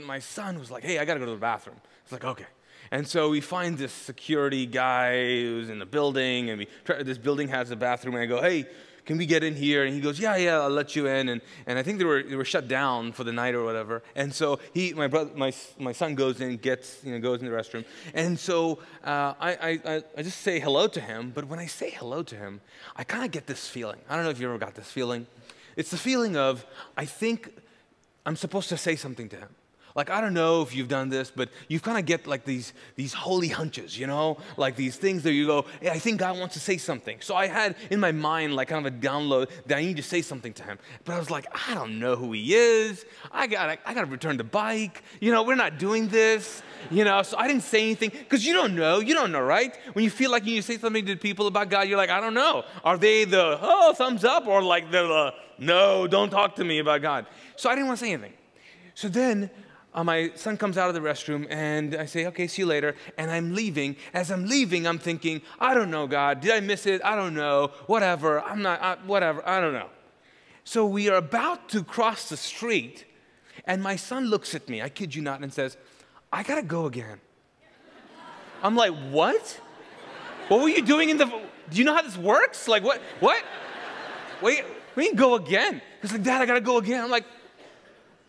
my son was like, hey, I got to go to the bathroom. It's like, okay. And so we find this security guy who's in the building, and this building has a bathroom, and I go, hey, can we get in here? And he goes, yeah, I'll let you in. And I think they were shut down for the night or whatever. And so my son goes in, goes in the restroom. And so I just say hello to him. But when I say hello to him, I kind of get this feeling. I don't know if you ever got this feeling. It's the feeling of, I think I'm supposed to say something to him. Like, I don't know if you've done this, but you kind of get like these holy hunches, like these things that you go, hey, I think God wants to say something. So I had in my mind like kind of a download that I need to say something to him. But I was like, I don't know who he is. I gotta return the bike. We're not doing this. So I didn't say anything because you don't know, right? When you feel like you need to say something to people about God, you're like, I don't know. Are they the, thumbs up, or like the, no, don't talk to me about God? So I didn't want to say anything. So then my son comes out of the restroom, and I say, okay, see you later, and I'm leaving. As I'm leaving, I'm thinking, I don't know, God. Did I miss it? I don't know. Whatever. Whatever. I don't know. So we are about to cross the street, and my son looks at me, I kid you not, and says, I got to go again. I'm like, what? What were you doing do you know how this works? Like, what? Wait, we can go again. He's like, Dad, I got to go again. I'm like,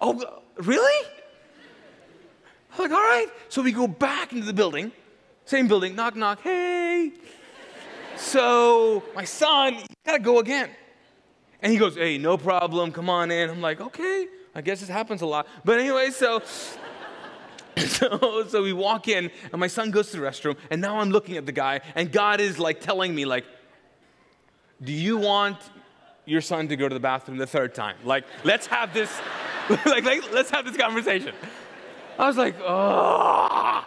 oh, really? I'm like, all right. So we go back into the building, same building, knock, knock, hey. So my son, you got to go again. And he goes, hey, no problem, come on in. I'm like, okay, I guess this happens a lot. But anyway, so we walk in, and my son goes to the restroom, and now I'm looking at the guy, and God is like telling me, like, do you want your son to go to the bathroom the third time? Like, let's have this, let's have this conversation. I was like, oh.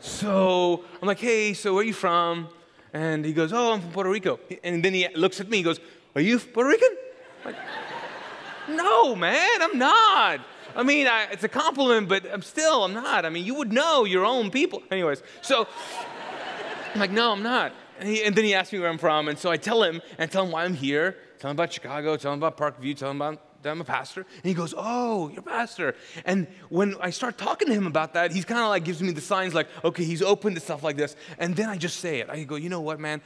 So I'm like, hey, so where are you from? And he goes, oh, I'm from Puerto Rico. And then he looks at me, he goes, are you Puerto Rican? I'm like, no, man, I'm not. I mean, it's a compliment, but I'm not. I mean, you would know your own people. Anyways, so I'm like, no, I'm not. And then he asked me where I'm from, and so I tell him why I'm here, tell him about Chicago, tell him about Parkview, tell him about that I'm a pastor. And he goes, oh, you're a pastor. And when I start talking to him about that, he's kind of like gives me the signs like, okay, he's open to stuff like this. And then I just say it. I go, you know what, man?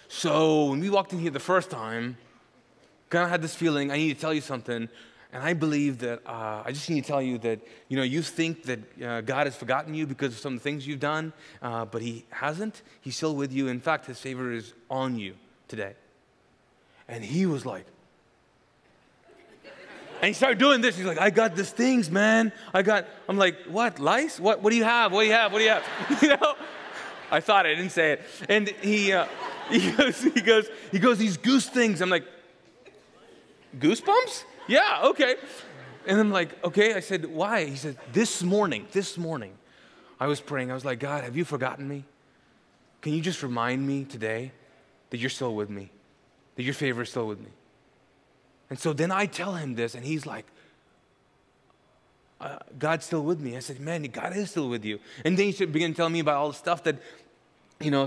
So when we walked in here the first time, kind of had this feeling, I need to tell you something. And I believe that I just need to tell you that, you think that God has forgotten you because of some of the things you've done, but he hasn't. He's still with you. In fact, his favor is on you today. And he was like, and he started doing this. He's like, I got these things, man. I'm like, what, lice? What do you have? What do you have? What do you have? I thought I didn't say it. And he goes, these goose things. I'm like, goosebumps? Yeah, okay. And I'm like, okay. I said, why? He said, this morning, I was praying. I was like, God, have you forgotten me? Can you just remind me today that you're still with me, that your favor is still with me? And so then I tell him this, and he's like, God's still with me. I said, man, God is still with you. And then he began telling me about all the stuff that,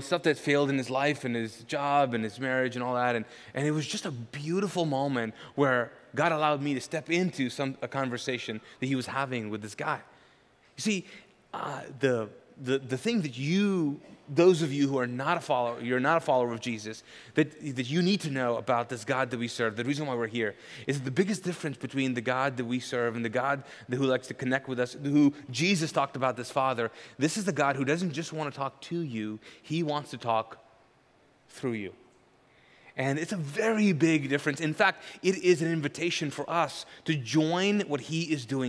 stuff that failed in his life and his job and his marriage and all that. And it was just a beautiful moment where God allowed me to step into a conversation that he was having with this guy. You see, the thing that those of you who are not a follower, you're not a follower of Jesus, that you need to know about this God that we serve, the reason why we're here, is the biggest difference between the God that we serve and the God who likes to connect with us, who Jesus talked about, this Father. This is the God who doesn't just want to talk to you, he wants to talk through you. And it's a very big difference. In fact, it is an invitation for us to join what he is doing